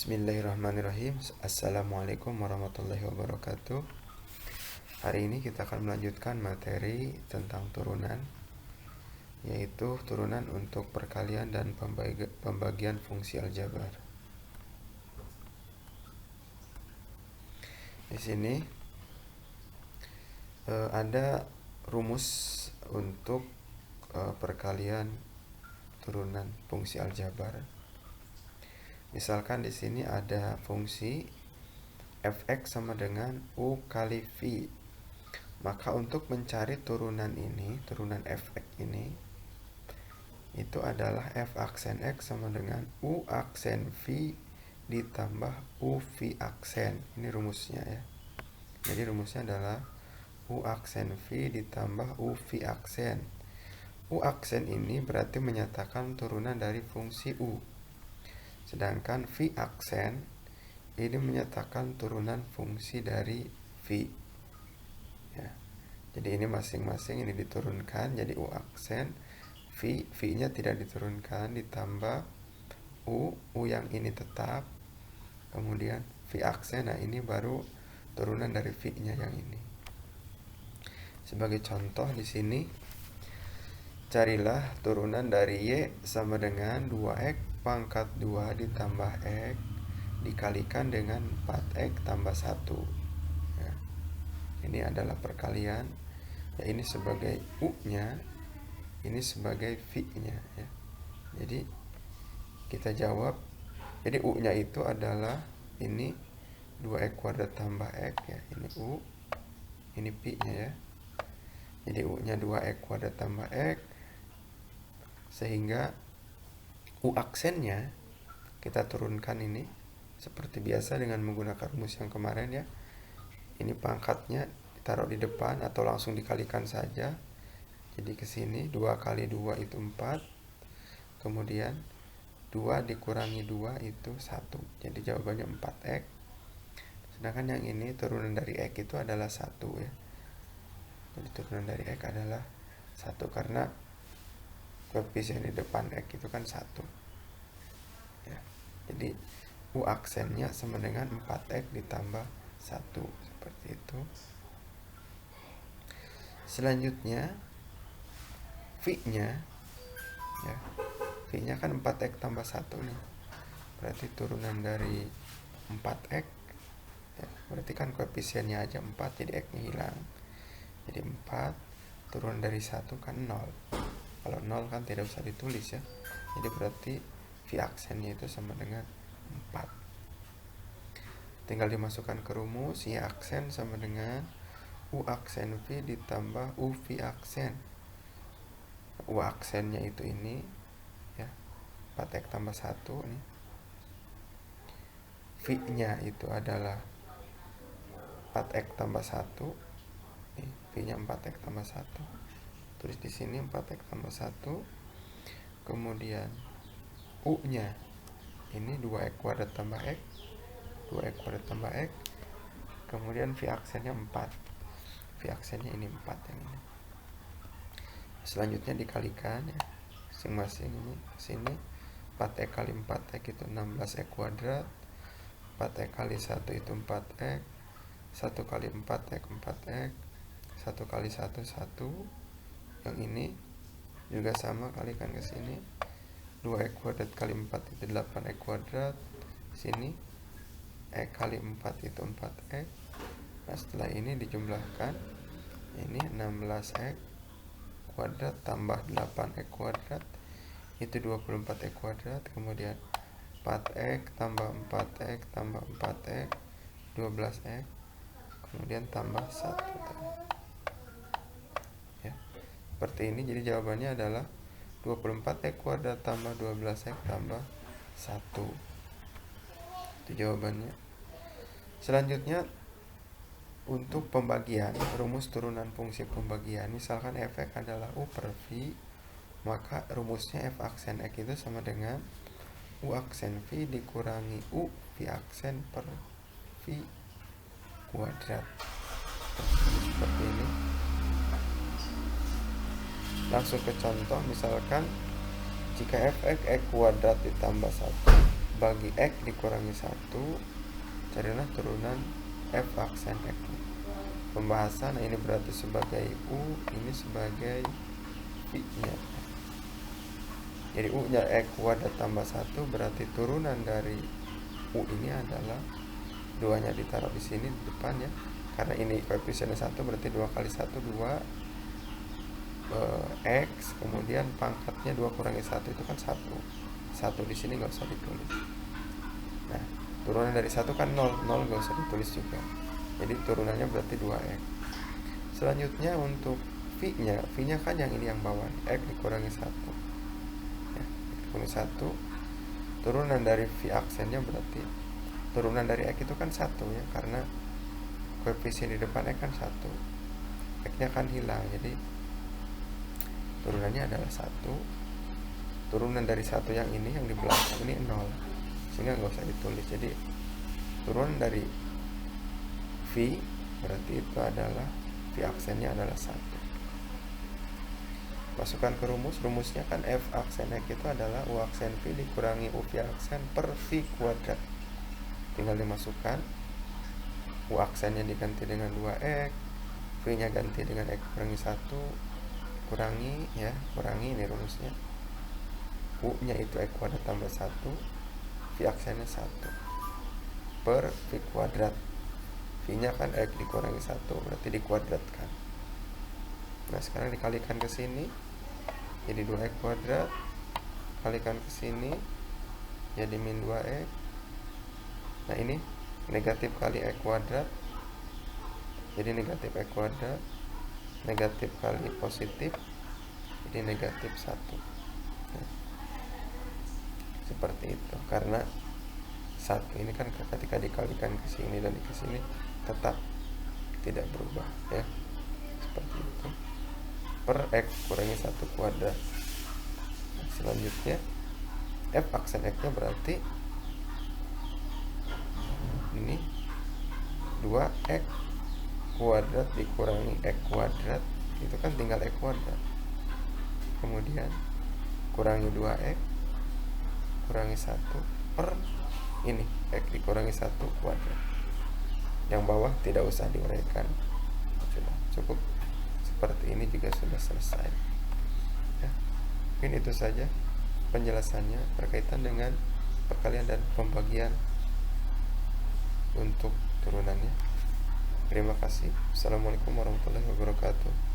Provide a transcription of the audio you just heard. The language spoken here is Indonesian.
Bismillahirrahmanirrahim. Assalamualaikum warahmatullahi wabarakatuh. Hari ini kita akan melanjutkan materi tentang turunan, yaitu turunan untuk perkalian dan pembagian fungsi aljabar. Di sini ada rumus untuk perkalian turunan fungsi aljabar. Misalkan di sini ada fungsi fx sama dengan u kali v. Maka untuk mencari turunan ini, turunan fx ini, itu adalah f aksen x sama dengan u aksen v ditambah u v aksen. Ini rumusnya ya. Jadi rumusnya adalah u aksen v ditambah u v aksen. U aksen ini berarti menyatakan turunan dari fungsi u. Sedangkan v aksen ini menyatakan turunan fungsi dari v ya. Jadi ini masing-masing ini diturunkan jadi u aksen, v-nya tidak diturunkan, ditambah u yang ini tetap, kemudian v aksen. Nah ini baru turunan dari v-nya yang ini. Sebagai contoh di sini, carilah turunan dari y sama dengan 2x pangkat 2 ditambah x dikalikan dengan 4x tambah 1 ya. Ini adalah perkalian ya, ini sebagai u-nya, ini sebagai v-nya ya. Jadi kita jawab, jadi u-nya itu adalah ini 2x kuadrat tambah x ya, ini u, ini v-nya ya. Jadi u-nya 2x kuadrat tambah x, sehingga u aksennya kita turunkan ini seperti biasa dengan menggunakan rumus yang kemarin ya. Ini pangkatnya ditaruh di depan atau langsung dikalikan saja. Jadi ke sini 2 kali 2 itu 4. Kemudian 2 dikurangi 2 itu 1. Jadi jawabannya 4x. Sedangkan yang ini turunan dari x itu adalah 1 ya. Jadi turunan dari x adalah 1 karena koefisien di depan x itu kan 1 ya. Jadi u aksennya sama dengan 4x ditambah 1 seperti itu. Selanjutnya v-nya ya, v-nya kan 4x tambah 1 nih, berarti turunan dari 4x ya, berarti kan koefisiennya aja 4, jadi x nya hilang, jadi 4 turun dari 1 kan 0. Kalau 0 kan tidak usah ditulis ya. Jadi berarti v aksennya itu sama dengan 4. Tinggal dimasukkan ke rumus, y aksen sama dengan u aksen v ditambah u v aksen. U aksennya itu ini ya, 4x tambah 1 nih. V-nya itu adalah 4x tambah 1. Nih, V-nya 4x tambah 1. Tulis di sini 4x tambah 1. Kemudian u-nya ini 2x kuadrat tambah x, 2x kuadrat tambah x. Kemudian v aksennya 4. V aksennya ini 4 yang ini. Selanjutnya dikalikan ya, masing-masing ini sini 4x kali 4x itu 16x kuadrat, 4x kali 1 itu 4x, 1 kali 4x 4x, 1 kali 1 1. Yang ini juga sama, kalikan ke sini 2x kuadrat kali 4 itu 8x kuadrat, sini x kali 4 itu 4x. Nah setelah ini dijumlahkan, ini 16x kuadrat tambah 8x kuadrat itu 24x kuadrat, kemudian 4x tambah 4x tambah 4x 12x, kemudian tambah 1 ya. Seperti ini, jadi jawabannya adalah 24x kuadrat tambah 12x tambah 1. Itu jawabannya. Selanjutnya untuk pembagian, rumus turunan fungsi pembagian, misalkan fx adalah u per v, maka rumusnya f aksen x itu sama dengan u aksen v dikurangi u v aksen per v kuadrat. Seperti ini. Langsung ke contoh, misalkan jika fx x kuadrat ditambah 1 bagi X dikurangi 1, carilah turunan F aksen X. Pembahasan, ini berarti sebagai U, ini sebagai V-nya. Jadi U-nya X kuadrat tambah 1, berarti turunan dari U ini adalah 2-nya ditaruh di sini di depan ya. Karena ini koefisiennya 1, berarti 2 kali 1, 2 X, kemudian pangkatnya 2 kurangi 1 itu kan 1. 1 di sini nggak usah ditulis. Nah, turunan dari 1 kan 0, 0 nggak usah ditulis juga. Jadi turunannya berarti 2X. Selanjutnya untuk V-nya kan yang ini yang bawah, X dikurangi 1 ya, dikurangi 1. Turunan dari V aksennya berarti turunan dari X itu kan 1 ya, karena koefisien di depan X kan 1, X-nya kan hilang, jadi turunannya adalah 1. Turunan dari 1 yang ini, yang di belakang ini 0, sehingga nggak usah ditulis. Jadi turunan dari V berarti itu adalah V aksennya adalah 1. Masukkan ke rumusnya kan F aksen X itu adalah U aksen V dikurangi U V aksen per V kuadrat. Tinggal dimasukkan, U aksennya diganti dengan 2X, V nya ganti dengan X kurangi 1, kurangi ya, kurangi, ini rumusnya. U nya itu X kuadrat tambah 1, V aksennya 1 per V kuadrat. V nya kan X dikurangi 1, berarti dikuadratkan. Nah sekarang dikalikan ke sini, jadi 2X kuadrat, kalikan ke sini, jadi min 2X. Nah ini negatif kali X kuadrat, jadi negatif X kuadrat, negatif kali positif, jadi negatif 1. Nah, seperti itu, karena 1 ini kan ketika dikalikan ke sini dan ke sini tetap tidak berubah ya, seperti itu, per X kurangi 1 kuadrat. Selanjutnya F aksen X nya berarti ini 2X kuadrat dikurangi X kuadrat, itu kan tinggal X kuadrat, kemudian kurangi 2X kurangi 1 per ini X dikurangi 1 kuadrat. Yang bawah tidak usah diuraikan, sudah cukup seperti ini juga sudah selesai ya. Mungkin itu saja penjelasannya berkaitan dengan perkalian dan pembagian untuk turunannya. Terima kasih. Assalamualaikum warahmatullahi wabarakatuh.